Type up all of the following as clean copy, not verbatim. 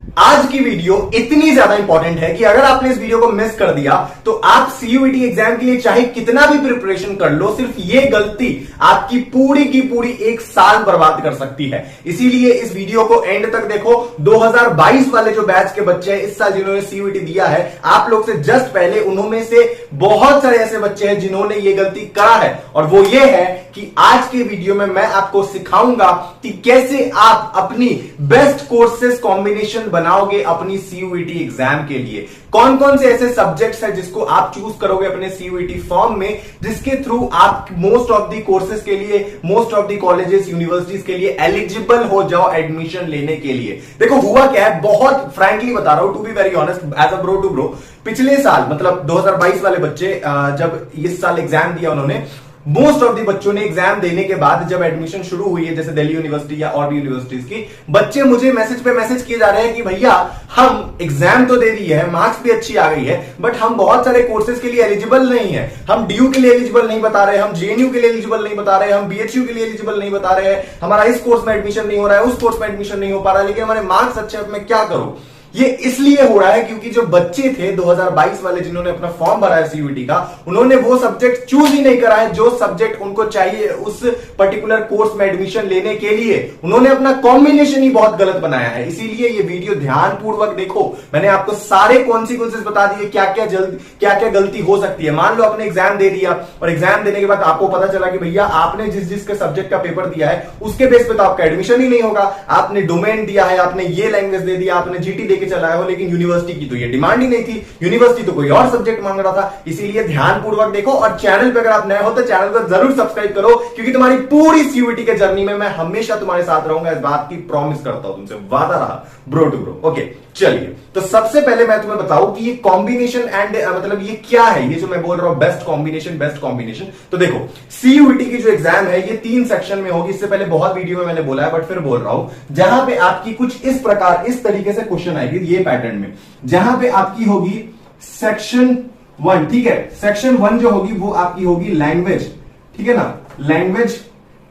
आज की वीडियो इतनी ज्यादा इंपॉर्टेंट है कि अगर आपने इस वीडियो को मिस कर दिया तो आप सीयूईटी एग्जाम के लिए चाहे कितना भी प्रिपरेशन कर लो, सिर्फ ये गलती आपकी पूरी की पूरी एक साल बर्बाद कर सकती है। इसीलिए इस वीडियो को एंड तक देखो। 2022 वाले जो बैच के बच्चे हैं इस साल जिन्होंने सीयूईटी दिया है, आप लोग से जस्ट पहले उन्होंने से बहुत सारे ऐसे बच्चे हैं जिन्होंने ये गलती करा है, और वो ये है कि आज के वीडियो में मैं आपको सिखाऊंगा कि कैसे आप अपनी बेस्ट कोर्सेस कॉम्बिनेशन बनाओगे अपनी सीयूईटी एग्जाम के लिए। कौन कौन से ऐसे सब्जेक्ट्स हैं जिसको आप चूज करोगे अपने सीयूईटी फॉर्म में, जिसके थ्रू आप मोस्ट ऑफ दी कोर्सेज के लिए, most of the colleges universities के लिए एलिजिबल हो जाओ एडमिशन लेने के लिए। देखो हुआ क्या है, बहुत फ्रैंकली बता रहा हूं, to be very honest, as a bro to bro, पिछले साल मतलब 2022 वाले बच्चे जब इस साल एग्जाम दिया उन्होंने, मोस्ट ऑफ दी बच्चों ने एग्जाम देने के बाद जब एडमिशन शुरू हुई है, जैसे दिल्ली यूनिवर्सिटी या और भी यूनिवर्सिटीज की, बच्चे मुझे मैसेज पे मैसेज किए जा रहे हैं कि भैया हम एग्जाम तो दे दिए है, मार्क्स भी अच्छी आ गई है, बट हम बहुत सारे कोर्सेज के लिए एलिजिबल नहीं है। हम डीयू के लिए एलिजिबल नहीं बता रहे, हम जेएनयू के लिए एलिजिबल नहीं बता रहे, हम बीएचयू के लिए एलिजिबल नहीं बता रहे हैं, हमारा इस कोर्स में एडमिशन नहीं हो रहा है, उस कोर्स में एडमिशन नहीं हो पा रहा है, लेकिन हमारे मार्क्स अच्छे हैं, मैं क्या करूं। ये इसलिए हो रहा है क्योंकि जो बच्चे थे 2022 वाले जिन्होंने अपना फॉर्म भरा है सीयूईटी का, उन्होंने वो सब्जेक्ट चूज ही नहीं करा है जो सब्जेक्ट उनको चाहिए उस पर्टिकुलर कोर्स में एडमिशन लेने के लिए। उन्होंने अपना कॉम्बिनेशन ही बहुत गलत बनाया है। इसीलिए ये वीडियो ध्यानपूर्वक देखो। मैंने आपको सारे कॉन्सिक्वेंसेस बता दिए, क्या क्या गलती हो सकती है। मान लो आपने एग्जाम दे दिया और एग्जाम देने के बाद आपको पता चला कि भैया आपने जिस के सब्जेक्ट का पेपर दिया है उसके बेस पे तो आपका एडमिशन ही नहीं होगा। आपने डोमेन दिया है, आपने ये लैंग्वेज दे दिया, आपने जीटी चलाया हो, लेकिन यूनिवर्सिटी की तो ये डिमांड ही नहीं थी, यूनिवर्सिटी तो कोई और सब्जेक्ट मांग रहा था। इसीलिए ध्यानपूर्वक देखो, और चैनल पे अगर आप नए हो तो चैनल को जरूर सब्सक्राइब करो, क्योंकि तुम्हारी पूरी सीयूईटी के जर्नी में मैं हमेशा तुम्हारे साथ रहूंगा। इस बात की प्रॉमिस करता हूं, तुमसे वादा रहा ब्रो टू ब्रो। ओके चलिए, तो सबसे पहले मैं तुम्हें बताऊं कि ये कॉम्बिनेशन एंड मतलब ये क्या है, ये जो मैं बोल रहा हूं बेस्ट कॉम्बिनेशन। तो देखो सीयूईटी की जो एग्जाम है ये 3 सेक्शन में होगी। इससे पहले बहुत वीडियो में मैंने बोला है, बट फिर बोल रहा हूं, जहां पे आपकी कुछ इस प्रकार इस तरीके से क्वेश्चन आएगी ये पैटर्न में, जहां पे आपकी होगी सेक्शन 1, ठीक है। सेक्शन 1 जो होगी वो आपकी होगी लैंग्वेज, ठीक है ना, लैंग्वेज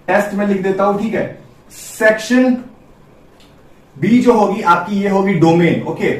टेस्ट में लिख देता हूं, ठीक है। सेक्शन बी जो होगी आपकी ये होगी डोमेन, ओके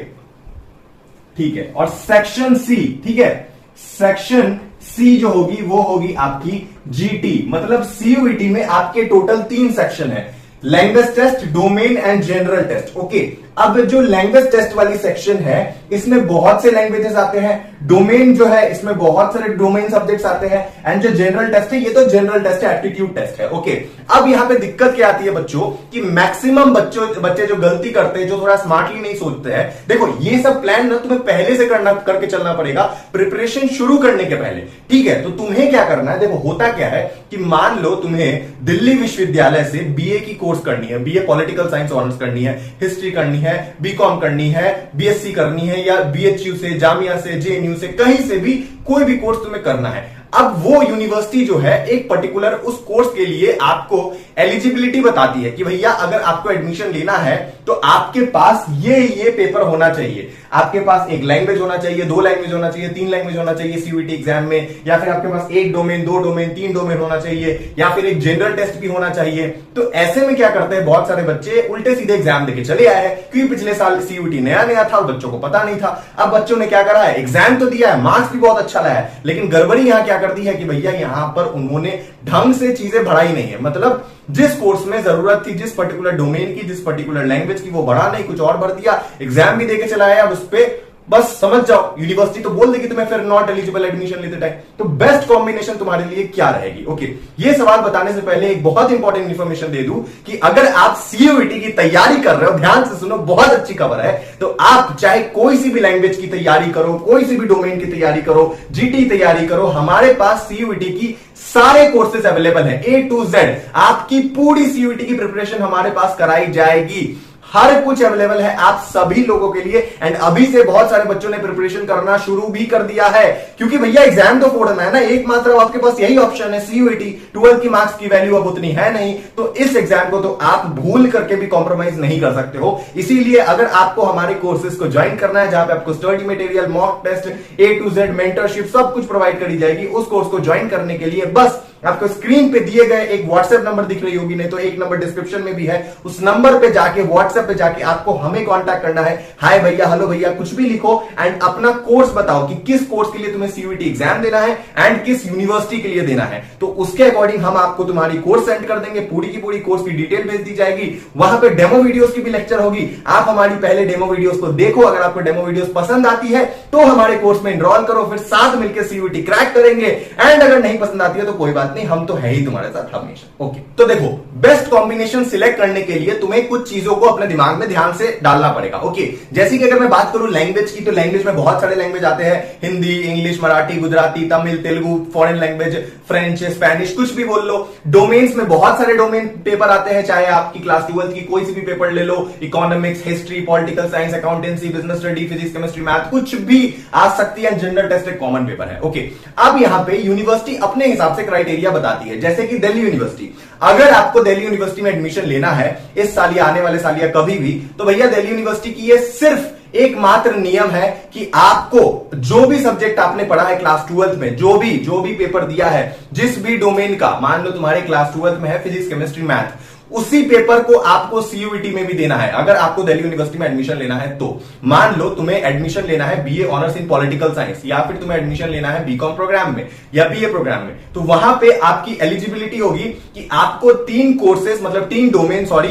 ठीक है। और सेक्शन सी, ठीक है, सेक्शन सी जो होगी वो होगी आपकी जीटी। मतलब सीयूईटी में आपके टोटल 3 सेक्शन है, language test, domain and general test, okay. अब जो लैंग्वेज टेस्ट वाली सेक्शन है इसमें बहुत से लैंग्वेजेस आते हैं, डोमेन जो है इसमें बहुत सारे डोमेन सब्जेक्ट्स आते हैं, एंड जो जनरल टेस्ट है ये तो जनरल टेस्ट है, एप्टीट्यूड टेस्ट है, ओके। अब यहां पे दिक्कत क्या आती है बच्चों, कि मैक्सिमम बच्चे जो गलती करते हैं, जो थोड़ा स्मार्टली नहीं सोचते हैं, देखो ये सब प्लान ना तुम्हें पहले से करके चलना पड़ेगा, प्रिपरेशन शुरू करने के पहले, ठीक है। तो तुम्हें क्या करना है, देखो होता क्या है कि मान लो तुम्हें दिल्ली विश्वविद्यालय से बीए की कोर्स करनी है, बीए पॉलिटिकल साइंस ऑनर्स करनी है, हिस्ट्री करनी है, बीकॉम करनी है, बीएससी करनी है, या बीएचयू से, जामिया से, जेएनयू से, कहीं से भी कोई भी कोर्स तुम्हें करना है। अब वो यूनिवर्सिटी जो है एक पर्टिकुलर उस कोर्स के लिए आपको एलिजिबिलिटी बताती है कि भैया अगर आपको एडमिशन लेना है तो आपके पास ये पेपर होना चाहिए। आपके पास एक लैंग्वेज होना चाहिए, 2 लैंग्वेज होना चाहिए, 3 लैंग्वेज होना चाहिए सीयूईटी एग्जाम में, या फिर आपके पास 1 डोमेन, 2 डोमेन, 3 डोमेन होना चाहिए, या फिर एक जनरल टेस्ट भी होना चाहिए। तो ऐसे में क्या करते हैं बहुत सारे बच्चे, उल्टे सीधे एग्जाम देके चले आए हैं, क्योंकि पिछले साल सीयूईटी नया था और बच्चों को पता नहीं था। अब बच्चों ने क्या करा है, एग्जाम तो दिया है, मार्क्स भी बहुत अच्छा लाया है, लेकिन गड़बड़ी यहां क्या कर दी है कि भैया यहां पर उन्होंने ढंग से चीजें बढ़ाई नहीं है। मतलब जिस कोर्स में जरूरत थी, जिस पर्टिकुलर डोमेन की, जिस पर्टिकुलर लैंग्वेज की, वो बढ़ा नहीं, कुछ और भर दिया, एग्जाम भी देके चलाया, अब उस पे बस समझ जाओ यूनिवर्सिटी तो बोल देगी तुम्हें फिर नॉट एलिजिबल एडमिशन लेते टाइम। तो बेस्ट कॉम्बिनेशन तुम्हारे लिए क्या रहेगी, ओके। ये सवाल बताने से पहले एक बहुत इंपॉर्टेंट इंफॉर्मेशन दे दूं कि अगर आप सीयूईटी की तैयारी कर रहे हो, ध्यान से सुनो, बहुत अच्छी खबर है, तो आप चाहे कोई सी भी लैंग्वेज की तैयारी करो, कोई सी भी डोमेन की तैयारी करो, जीटी तैयारी करो, हमारे पास सीयूईटी की सारे कोर्सेज अवेलेबल है, A to Z। आपकी पूरी सीयूईटी की प्रिपरेशन हमारे पास कराई जाएगी, हर कुछ अवेलेबल है आप सभी लोगों के लिए। एंड अभी से बहुत सारे बच्चों ने प्रिपरेशन करना शुरू भी कर दिया है, क्योंकि भैया एग्जाम तो फोड़ना है ना, एकमात्र आपके पास यही ऑप्शन है सीयूईटी। 12 की मार्क्स की वैल्यू अब उतनी है नहीं, तो इस एग्जाम को तो आप भूल करके भी कॉम्प्रोमाइज नहीं कर सकते हो। इसीलिए अगर आपको हमारे कोर्सेज को ज्वाइन करना है, जहां पे आपको study material, mock test, A to Z mentorship सब कुछ प्रोवाइड करी जाएगी, उस कोर्स को ज्वाइन करने के लिए बस आपको स्क्रीन पे दिए गए एक व्हाट्सएप नंबर दिख रही होगी, नहीं तो एक नंबर डिस्क्रिप्शन में भी है, उस नंबर पे जाके व्हाट्सएप पे जाके आपको हमें कांटेक्ट करना है। हाय भैया, हेलो भैया, कुछ भी लिखो एंड अपना कोर्स बताओ कि किस कोर्स के लिए तुम्हें सीयूईटी एग्जाम देना है एंड किस यूनिवर्सिटी के लिए देना है। तो उसके अकॉर्डिंग हम आपको तुम्हारी कोर्स सेंड कर देंगे, पूरी की पूरी कोर्स की डिटेल भेज दी जाएगी। वहां पे डेमो वीडियोस की भी लेक्चर होगी, आप हमारी पहले डेमो वीडियोस को देखो, अगर आपको डेमो वीडियोस पसंद आती है तो हमारे कोर्स में एनरोल करो, फिर साथ मिलकर सीयूईटी क्रैक करेंगे। एंड अगर नहीं पसंद आती है तो कोई बात नहीं, हम तो है ही तुम्हारे साथ हमेशा। ओके, तो देखो, बेस्ट कॉम्बिनेशन सिलेक्ट करने के लिए तुम्हें कुछ चीजों को अपने दिमाग में ध्यान से डालना पड़ेगा। ओके, जैसे कि अगर मैं बात करूं लैंग्वेज की, तो लैंग्वेज में बहुत सारे लैंग्वेज आते हैं, Hindi, English, Marathi, Gujarati, Tamil, Telugu, foreign language, French, Spanish, कुछ भी बोल लो। डोमेन्स में बहुत सारे डोमेन पेपर आते हैं, चाहे आपकी क्लास 12 की कोई सी भी पेपर ले लो, economics, history, political science, accountancy, business study, physics, chemistry, math, कुछ भी आ सकती है। जनरल टेस्ट एक कॉमन पेपर है। ओके, अब यहां पे यूनिवर्सिटी अपने हिसाब से क्राइटेरिया बताती है, जैसे कि दिल्ली यूनिवर्सिटी। अगर आपको दिल्ली यूनिवर्सिटी में एडमिशन लेना है इस साल या आने वाले साल या कभी भी, तो भैया दिल्ली यूनिवर्सिटी की ये सिर्फ एकमात्र नियम है कि आपको जो भी सब्जेक्ट आपने पढ़ा है क्लास 12 में, जो भी पेपर दिया है, जिस भी डोमेन का, मान लो तुम्हारे क्लास 12 में है फिजिक्स, केमिस्ट्री, मैथ, उसी पेपर को आपको सीयूईटी में भी देना है। अगर आपको दिल्ली यूनिवर्सिटी में एडमिशन लेना है तो मान लो तुम्हें एडमिशन लेना है BA honours in political science, या फिर तुम्हें एडमिशन लेना है बीकॉम प्रोग्राम में या बीए प्रोग्राम में, तो वहां पे आपकी एलिजिबिलिटी होगी कि आपको 3 कोर्सेज, मतलब 3 डोमेन और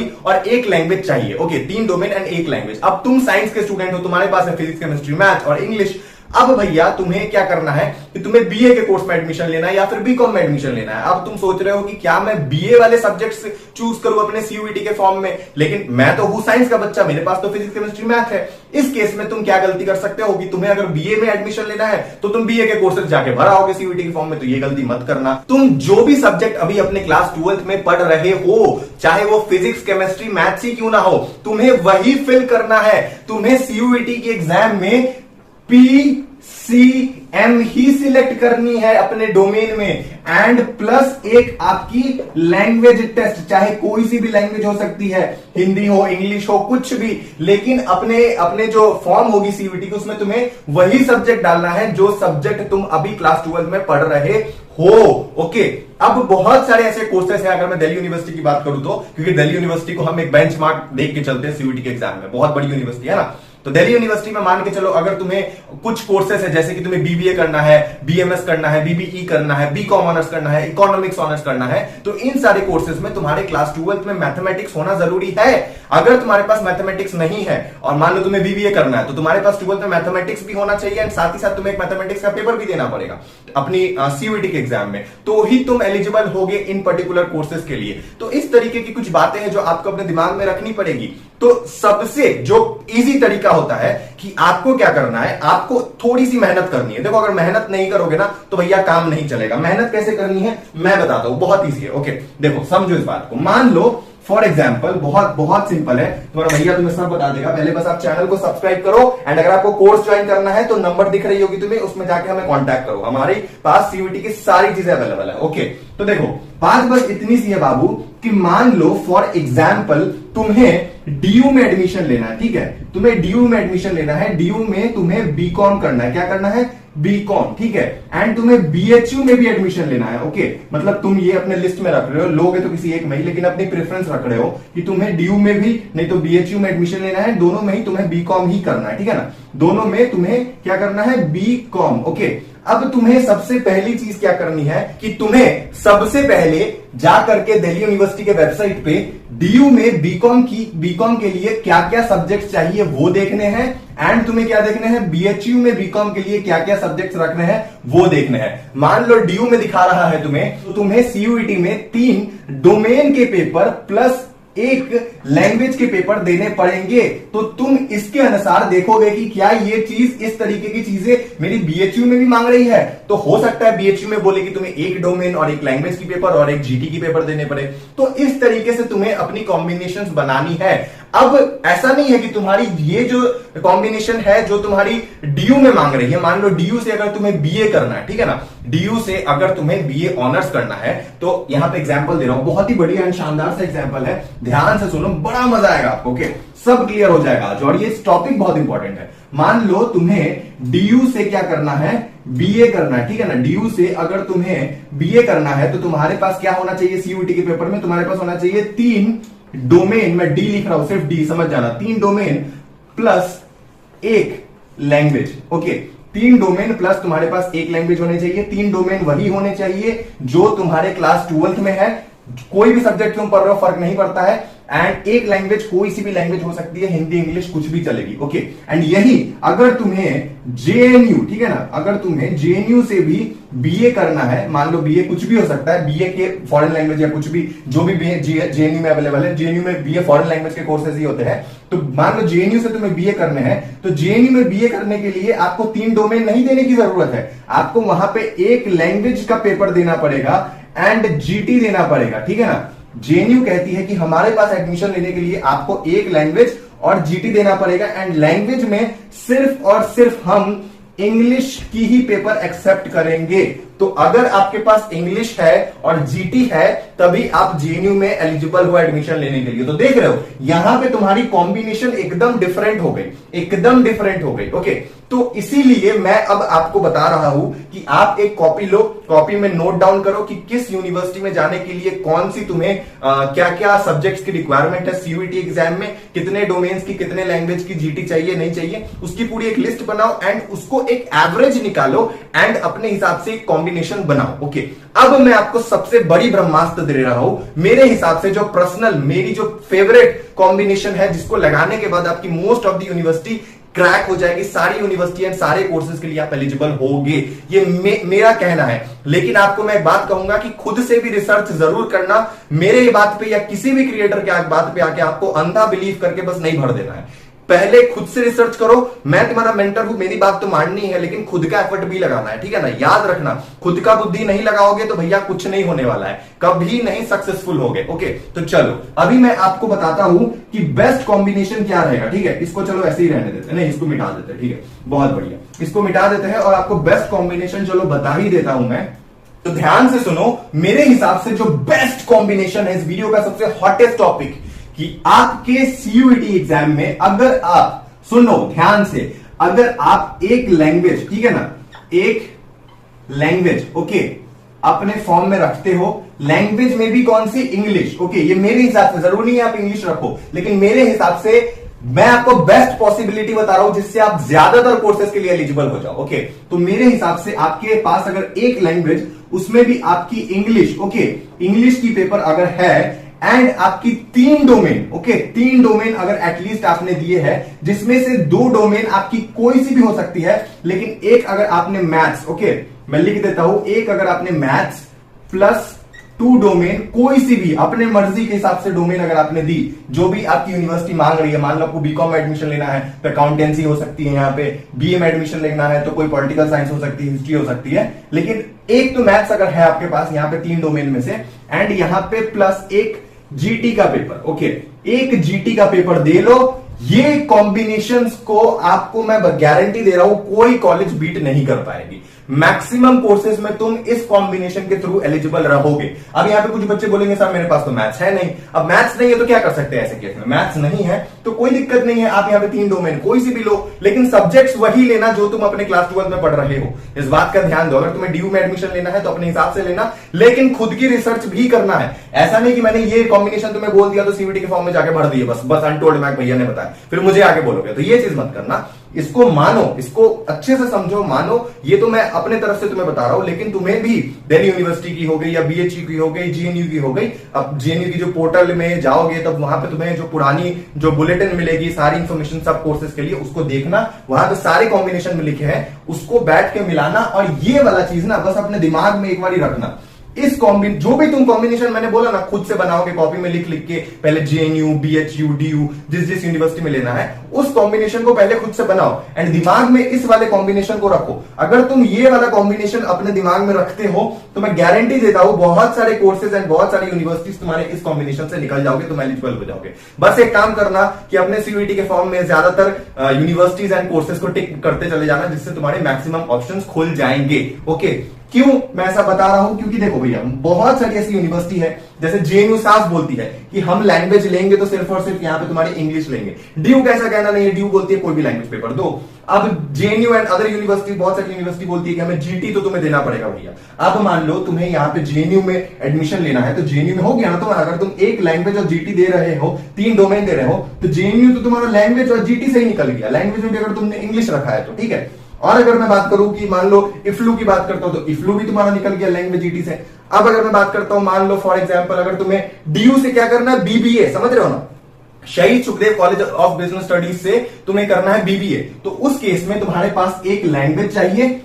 1 लैंग्वेज चाहिए। Okay, 3 domain and 1 language. अब तुम साइंस के स्टूडेंट हो, तुम्हारे पास है फिजिक्स, केमिस्ट्री, मैथ और इंग्लिश। अब भैया तुम्हें क्या करना है कि तुम्हें बीए के कोर्स में एडमिशन लेना है या फिर बीकॉम में एडमिशन लेना है। अब तुम सोच रहे हो कि क्या मैं बीए वाले सब्जेक्ट्स चूज करूं अपने सीयूईटी के फॉर्म में, लेकिन मैं तो हूं साइंस का बच्चा, मेरे पास तो फिजिक्स, केमिस्ट्री, मैथ है। इस केस में तुम क्या गलती कर सकते हो कि तुम्हें अगर बीए में एडमिशन लेना है तो तुम बीए के कोर्सेज जाके भर आओगे सीयूईटी के फॉर्म में, तो ये गलती मत करना। तुम जो भी सब्जेक्ट अभी अपने क्लास 12 में पढ़ रहे हो, चाहे वो फिजिक्स, केमिस्ट्री, मैथ्स ही क्यों ना हो, तुम्हें वही फिल करना है। तुम्हें सीयूईटी के एग्जाम में PCM ही सिलेक्ट करनी है अपने डोमेन में, एंड प्लस एक आपकी लैंग्वेज टेस्ट, चाहे कोई सी भी लैंग्वेज हो सकती है, हिंदी हो, इंग्लिश हो, कुछ भी, लेकिन अपने जो फॉर्म होगी सीयूईटी की उसमें तुम्हें वही सब्जेक्ट डालना है जो सब्जेक्ट तुम अभी क्लास 12 में पढ़ रहे हो। ओके, अब बहुत सारे ऐसे कोर्सेस हैं, अगर मैं दिल्ली यूनिवर्सिटी की बात करूं तो, क्योंकि दिल्ली यूनिवर्सिटी को हम एक बेंचमार्क देख के चलते हैं सीयूईटी के एग्जाम में, बहुत बड़ी यूनिवर्सिटी है ना। तो दिल्ली यूनिवर्सिटी में मान के चलो अगर तुम्हें कुछ कोर्सेस है, जैसे कि तुम्हें बीबीए करना है, बीएमएस करना है, बीबीई करना है, बीकॉम ऑनर्स करना है, इकोनॉमिक्स ऑनर्स करना है, तो इन सारे कोर्सेज में तुम्हारे क्लास 12 में मैथमेटिक्स होना जरूरी है। अगर तुम्हारे पास मैथमेटिक्स नहीं है और मान लो तुम्हें बीबीए करना है, तो तुम्हारे पास 12 में मैथमेटिक्स भी होना चाहिए, एंड साथ ही साथ तुम्हें एक मैथमेटिक्स का पेपर भी देना पड़ेगा अपनी सीयूईटी के एग्जाम में, तो ही तुम एलिजिबल होगे इन पर्टिकुलर कोर्सेज के लिए। तो इस तरीके की कुछ बातें हैं जो आपको अपने दिमाग में रखनी पड़ेगी। तो सबसे जो इजी तरीका होता है कि आपको क्या करना है, आपको थोड़ी सी मेहनत करनी है। देखो, अगर मेहनत नहीं करोगे ना तो भैया काम नहीं चलेगा। मेहनत कैसे करनी है मैं बताता हूं, बहुत इजी है। ओके, देखो समझो इस बात को। मान लो फॉर एग्जाम्पल, बहुत बहुत सिंपल है, तुम्हारा भैया तुम्हें सब बता देगा। पहले बस आप चैनल को सब्सक्राइब करो, एंड अगर आपको कोर्स ज्वाइन करना है तो नंबर दिख रही होगी तुम्हें, उसमें जाके हमें कांटेक्ट करो। हमारे पास सीयूईटी की सारी चीजें अवेलेबल है। ओके, तो देखो बात बस इतनी सी है बाबू कि मान लो फॉर एग्जाम्पल तुम्हें डीयू में एडमिशन लेना है, ठीक है, तुम्हें डीयू में एडमिशन लेना है, डीयू में तुम्हें बीकॉम करना है, क्या करना है, बीकॉम, ठीक है, एंड तुम्हें बीएचयू में भी एडमिशन लेना है। ओके, मतलब तुम ये अपने लिस्ट में रख रहे हो, लोगे तो किसी एक में ही, लेकिन अपनी प्रेफरेंस रख रहे हो कि तुम्हें डीयू में भी नहीं तो बीएचयू में एडमिशन लेना है, दोनों में ही तुम्हें बीकॉम ही करना है, ठीक है ना, दोनों में तुम्हें क्या करना है, बीकॉम। ओके, अब तुम्हें सबसे पहली चीज क्या करनी है कि तुम्हें सबसे पहले जा करके दिल्ली यूनिवर्सिटी के वेबसाइट पे डीयू में बीकॉम के लिए क्या क्या सब्जेक्ट चाहिए वो देखने हैं, एंड तुम्हें क्या देखने हैं, बीएचयू में बीकॉम के लिए क्या क्या सब्जेक्ट्स रखने हैं वो देखने हैं। मान लो डीयू में दिखा रहा है तुम्हें, तो तुम्हें सीयूईटी में 3 डोमेन के पेपर प्लस 1 लैंग्वेज के पेपर देने पड़ेंगे। तो तुम इसके अनुसार देखोगे कि क्या ये चीज, इस तरीके की चीजें मेरी बीएचयू में भी मांग रही है, तो हो सकता है बीएचयू में बोले कि तुम्हें 1 डोमेन और 1 लैंग्वेज की पेपर और 1 जीटी की पेपर देने पड़े। तो इस तरीके से तुम्हें अपनी कॉम्बिनेशंस बनानी है। अब ऐसा नहीं है कि तुम्हारी ये जो कॉम्बिनेशन है जो तुम्हारी डीयू में मांग रही है, मान लो डीयू से अगर तुम्हें बीए करना है, ठीक है ना, डीयू से अगर तुम्हें बीए ऑनर्स करना है, तो यहां पे एग्जांपल दे रहा हूं, बहुत ही बढ़िया एंड शानदार सा एग्जांपल है, ध्यान से सुनो, बड़ा मजा आएगा आपको। ओके, सब क्लियर हो जाएगा आज। और ये टॉपिक बहुत इंपॉर्टेंट है। मान लो तुम्हें डीयू से क्या करना है, बीए करना है, ठीक है ना। डीयू से अगर तुम्हें बीए करना है तो तुम्हारे पास क्या होना चाहिए, सीयूईटी के पेपर में तुम्हारे पास होना चाहिए 3 डोमेन, मैं डी लिख रहा हूं, सिर्फ डी समझ जाना, 3 domain plus 1 language. Okay, 3 domain plus तुम्हारे पास 1 लैंग्वेज होने चाहिए। 3 डोमेन वही होने चाहिए जो तुम्हारे क्लास 12th में है। कोई भी सब्जेक्ट तुम पढ़ रहे हो फर्क नहीं पड़ता है। एंड 1 लैंग्वेज कोई सी भी लैंग्वेज हो सकती है, हिंदी इंग्लिश कुछ भी चलेगी। ओके, एंड यही अगर तुम्हें जेएनयू, ठीक है ना, अगर तुम्हें जेएनयू से भी बीए करना है, मान लो बीए कुछ भी हो सकता है, बीए के फॉरेन लैंग्वेज या कुछ भी जो भी जेएनयू में अवेलेबल है, जेएनयू में बीए फॉरेन लैंग्वेज के कोर्सेज ही होते हैं। तो मान लो जेएनयू से तुम्हें बीए करने हैं, तो जेएनयू में बीए करने के लिए आपको 3 डोमेन नहीं देने की जरूरत है, आपको वहां पे 1 लैंग्वेज का पेपर देना पड़ेगा एंड जीटी देना पड़ेगा, ठीक है ना। जेएनयू कहती है कि हमारे पास एडमिशन लेने के लिए आपको 1 लैंग्वेज और जीटी देना पड़ेगा। एंड लैंग्वेज में सिर्फ और सिर्फ हम इंग्लिश की ही पेपर एक्सेप्ट करेंगे। तो अगर आपके पास इंग्लिश है और जीटी है तभी आप जेएनयू में एलिजिबल हो एडमिशन लेने के लिए। तो देख रहे हो यहां पे तुम्हारी कॉम्बिनेशन एकदम डिफरेंट हो गई, एकदम डिफरेंट हो गई। ओके, तो इसीलिए मैं अब आपको बता रहा हूं कि आप एक कॉपी लो, कॉपी में नोट डाउन करो कि किस यूनिवर्सिटी में जाने के लिए कौन सी तुम्हें क्या क्या सब्जेक्ट्स की रिक्वायरमेंट है, सीयूईटी एग्जाम में कितने डोमेन्स की, कितने लैंग्वेज की जीटी चाहिए नहीं चाहिए, उसकी पूरी एक लिस्ट बनाओ एंड उसको एक एवरेज निकालो एंड अपने हिसाब से कॉम्बिनेशन बनाओ। ओके, अब मैं आपको सबसे बड़ी ब्रह्मास्त्र दे रहा हूं, मेरे हिसाब से जो पर्सनल, मेरी जो फेवरेट कॉम्बिनेशन है, जिसको लगाने के बाद आपकी most of the university crack हो जाएगी, सारी यूनिवर्सिटी एंड सारे कोर्सेज के लिए आप एलिजिबल होगे। ये मेरा कहना है। लेकिन आपको मैं एक बात कहूंगा कि खुद से भी रिसर्च जरूर करना, मेरे बात पे या किसी भी क्रिएटर के बात पे आके आपको अंधा बिलीव करके बस नहीं भर देना है। पहले खुद से रिसर्च करो। मैं तुम्हारा मेंटर हूं, मेरी बात तो माननी है, लेकिन खुद का एफर्ट भी लगाना है, ठीक है ना। याद रखना, खुद का बुद्धि नहीं लगाओगे तो भैया कुछ नहीं होने वाला है, कभी नहीं सक्सेसफुल होगे। ओके, तो चलो अभी मैं आपको बताता हूं कि बेस्ट कॉम्बिनेशन क्या रहेगा, ठीक है। इसको चलो ऐसे ही रहने देते हैं, नहीं इसको मिटा देते हैं, ठीक है, बहुत बढ़िया, इसको मिटा देते हैं और आपको बेस्ट कॉम्बिनेशन चलो बता ही देता हूं मैं। तो ध्यान से सुनो, मेरे हिसाब से जो बेस्ट कॉम्बिनेशन है, इस वीडियो का सबसे हॉटेस्ट टॉपिक, कि आपके सीयूईटी एग्जाम में अगर आप, सुनो ध्यान से, अगर आप एक लैंग्वेज, ठीक है ना, एक लैंग्वेज ओके अपने फॉर्म में रखते हो, लैंग्वेज में भी कौन सी, इंग्लिश। ओके, ये मेरे हिसाब से, जरूरी नहीं है आप इंग्लिश रखो, लेकिन मेरे हिसाब से मैं आपको बेस्ट पॉसिबिलिटी बता रहा हूं जिससे आप ज्यादातर कोर्सेज के लिए एलिजिबल हो जाओ। ओके, तो मेरे हिसाब से आपके पास अगर एक लैंग्वेज, उसमें भी आपकी इंग्लिश, ओके, इंग्लिश की पेपर अगर है एंड आपकी 3 डोमेन, ओके, 3 डोमेन अगर एटलीस्ट आपने दिए हैं, जिसमें से 2 डोमेन आपकी कोई सी भी हो सकती है, लेकिन एक अगर आपने मैथ्स, ओके मैं लिख देता हूं, एक अगर आपने मैथ्स प्लस 2 डोमेन कोई सी भी अपने मर्जी के हिसाब से डोमेन अगर आपने दी, जो भी आपकी यूनिवर्सिटी मांग रही है, मान लो आपको बीकॉम में एडमिशन लेना है तो अकाउंटेंसी हो सकती है, यहाँ पे बीए में एडमिशन लेना है तो कोई पॉलिटिकल साइंस हो सकती है, हिस्ट्री हो सकती है, लेकिन एक तो मैथ्स अगर है आपके पास यहाँ पे 3 डोमेन में से, एंड यहाँ पे प्लस एक जीटी का पेपर, ओके, एक जीटी का पेपर दे लो। ये कॉम्बिनेशंस को आपको मैं गारंटी दे रहा हूं कोई कॉलेज बीट नहीं कर पाएगी। मैक्सिमम कोर्सेज में तुम इस कॉम्बिनेशन के थ्रू एलिजिबल रहोगे। अब यहाँ पे कुछ बच्चे बोलेंगे सर मेरे पास तो मैथ्स है नहीं। अब मैथ्स नहीं है तो क्या कर सकते हैं ऐसे केस में, मैथ्स नहीं है तो कोई दिक्कत नहीं है, आप यहाँ पे 3 डोमेन कोई सी भी लो, लेकिन सब्जेक्ट्स वही लेना जो तुम अपने क्लास 12 में पढ़ रहे हो। इस बात का ध्यान दो, अगर तुम्हें ड्यू में एडमिशन लेना है तो अपने हिसाब से लेना, लेकिन खुद की रिसर्च भी करना है। ऐसा नहीं कि मैंने ये कॉम्बिनेशन तुम्हें बोल दिया तो सीवीटी के फॉर्म में जाके भर दिए, बस अनटोल्ड मैक भैया ने बताया, फिर मुझे आगे बोलोगे, तो ये चीज मत करना। इसको मानो, इसको अच्छे से समझो, मानो। ये तो मैं अपने तरफ से तुम्हें बता रहा हूं, लेकिन तुम्हें भी दिल्ली यूनिवर्सिटी की हो गई या बीएचयू की हो गई, जेएनयू की हो गई, अब जेएनयू की जो पोर्टल में जाओगे तब वहां पे तुम्हें जो पुरानी जो बुलेटिन मिलेगी, सारी इंफॉर्मेशन सब कोर्सेज के लिए, उसको देखना, वहां पे सारे कॉम्बिनेशन में लिखे हैं, उसको बैठ के मिलाना। और ये वाला चीज ना बस अपने दिमाग में एक बार रखना, इस जो भी तुम कॉम्बिनेशन मैंने बोला ना खुद से बनाओगे, कॉपी में लिख लिख के, पहले जेएनयू, बीएचयू, डीयू, जिस यूनिवर्सिटी में लेना है उस कॉम्बिनेशन को पहले खुद से बनाओ एंड दिमाग में इस वाले कॉम्बिनेशन को रखो। अगर तुम ये वाला कॉम्बिनेशन अपने दिमाग में रखते हो तो मैं गारंटी देता हूं बहुत सारे कोर्सेज एंड बहुत सारी यूनिवर्सिटीज तुम्हारे इस कॉम्बिनेशन से निकल जाओगे, तुम एलिजिबल हो जाओगे। बस एक काम करना कि अपने सीयूईटी के फॉर्म में ज्यादातर यूनिवर्सिटीज एंड कोर्सेज को टिक करते चले जाना, जिससे तुम्हारे मैक्सिमम ऑप्शंस खुल जाएंगे। ओके, क्यों मैं ऐसा बता रहा हूं? क्योंकि देखो भैया, बहुत सारी ऐसी यूनिवर्सिटी है, जैसे जेएनयू साफ बोलती है कि हम लैंग्वेज लेंगे तो सिर्फ और सिर्फ यहां पे तुम्हारी इंग्लिश लेंगे। ड्यूक ऐसा कहना नहीं है, ड्यूक बोलती है कोई भी लैंग्वेज पेपर दो। अब जेएनयू एंड अदर यूनिवर्सिटी, बहुत सारी यूनिवर्सिटी बोलती है कि हमें जीटी तो तुम्हें देना पड़ेगा भैया। अब मान लो तुम्हें यहाँ पे जेएनयू में एडमिशन लेना है, तो जेएनयू में हो गया ना, तो अगर तुम एक लैंग्वेज और जीटी दे रहे हो, 3 डोमेन दे रहे हो, तो जेएनयू तो तुम्हारा लैंग्वेज और जीटी से ही निकल गया। लैंग्वेज में भी अगर तुमने इंग्लिश रखा है तो ठीक है। और अगर मैं बात करूं कि मान लो इफ्लू की बात करता हूं, तो इफ्लू भी तुम्हारा निकल गया लैंग्वेज जीटी से। अब अगर मैं बात करता हूं, मान लो फॉर एग्जांपल अगर तुम्हें डीयू से क्या करना है, बीबीए, समझ रहे हो ना, शहीद Sukhdev college of business studies से तुम्हें करना है बीबीए, तो उस केस में तुम्हारे पास एक लैंग्वेज चाहिए,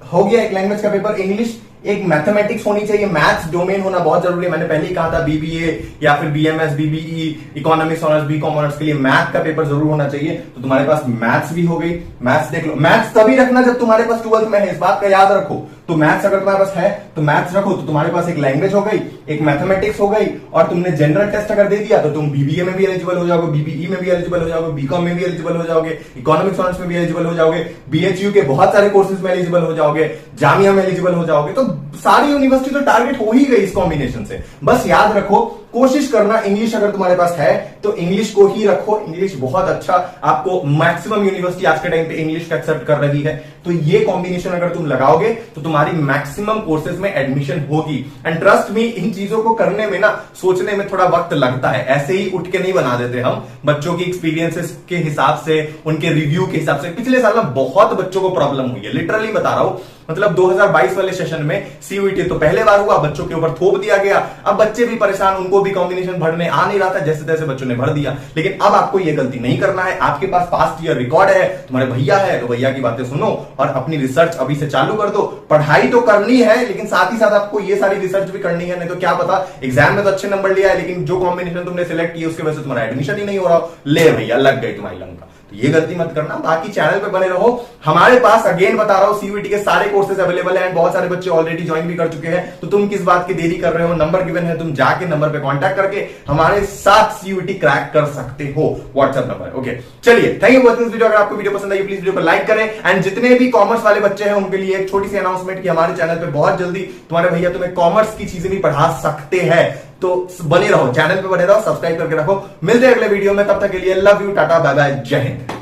हो गया एक लैंग्वेज का पेपर इंग्लिश, एक मैथमेटिक्स होनी चाहिए, मैथ्स डोमेन होना बहुत जरूरी है। मैंने पहले ही कहा था बीबीए या फिर BMS, BBE, economics honours, BCom honours के लिए मैथ का पेपर जरूर होना चाहिए। तो तुम्हारे पास मैथ्स भी हो गई। मैथ्स देख लो, मैथ्स तभी रखना जब तुम्हारे पास 12th में है, इस बात का याद रखो। तो मैथ्स अगर तुम्हारे पास है तो मैथ्स रखो, तो तुम्हारे पास एक लैंग्वेज हो गई, एक मैथमेटिक्स हो गई, और तुमने जनरल टेस्ट अगर दे दिया तो तुम बीबीए में भी एलिजिबल हो जाओगे, बीबीई में भी एलिजिबल हो जाओगे, बीकॉम में भी एलिजिबल हो जाओगे, इकोनॉमिक्स ऑनर्स में भी एलिजिबल हो जाओगे, बीएचयू के बहुत सारे कोर्सेज में एलिजिबल हो जाओगे, जामिया में एलिजिबल हो जाओगे। तो सारी यूनिवर्सिटी तो टारगेट हो ही गई इस कॉम्बिनेशन से। बस याद रखो, कोशिश करना इंग्लिश अगर तुम्हारे पास है तो इंग्लिश को ही रखो। इंग्लिश बहुत अच्छा, आपको मैक्सिमम यूनिवर्सिटी आज के टाइम पे इंग्लिश का एक्सेप्ट कर रही है, तो ये कॉम्बिनेशन अगर तुम लगाओगे तो तुम्हारी मैक्सिमम कोर्सेज में एडमिशन होगी। एंड ट्रस्ट मी, इन चीजों को करने में ना, सोचने में थोड़ा वक्त लगता है, ऐसे ही उठ के नहीं बना देते हम। बच्चों की एक्सपीरियंसेस के हिसाब से, उनके रिव्यू के हिसाब से, पिछले साल में बहुत बच्चों को प्रॉब्लम हुई है, लिटरली बता रहा हूं। मतलब 2022 वाले सेशन में सीयूईटी तो पहले बार हुआ, बच्चों के ऊपर थोप दिया गया, अब बच्चे भी परेशान, उनको भी कॉम्बिनेशन भरने आ नहीं रहा था, जैसे तैसे बच्चों ने भर दिया। लेकिन अब आपको ये गलती नहीं करना है। आपके पास पास्ट ईयर रिकॉर्ड है, तुम्हारे भैया है, तो भैया की बातें सुनो और अपनी रिसर्च अभी से चालू कर दो। पढ़ाई तो करनी है, लेकिन साथ ही साथ आपको ये सारी रिसर्च भी करनी है, नहीं तो क्या पता एग्जाम में तो अच्छे नंबर लिया है, लेकिन जो कॉम्बिनेशन तुमने सिलेक्ट किया उसके वजह से तुम्हारा एडमिशन ही नहीं हो रहा, ले भैया लग गई तुम्हारी लंका। तो ये गलती मत करना। बाकी चैनल पे बने रहो। हमारे पास अगेन बता रहा हूं, सीयूईटी के सारे कोर्सेज अवेलेबल हैं, बहुत सारे बच्चे ऑलरेडी ज्वाइन भी कर चुके हैं, तो तुम किस बात की देरी कर रहे हो? नंबर गिवन है, तुम जाके नंबर पे कांटेक्ट करके हमारे साथ सीयूईटी क्रैक कर सकते हो। WhatsApp number, okay. चलिए, thank you for watching this video. अगर आपको वीडियो पसंद आई प्लीज वीडियो को लाइक करें। एंड जितने भी कॉमर्स वाले बच्चे हैं उनके लिए एक छोटी सी अनाउंसमेंट कि हमारे चैनल पे बहुत जल्दी तुम्हारे भैया तुम्हें कॉमर्स की चीजें भी पढ़ा सकते हैं, तो बने रहो, चैनल पे बने रहो, सब्सक्राइब करके रखो। मिलते हैं अगले वीडियो में, तब तक के लिए love you, tata, bye bye, जय हिंद।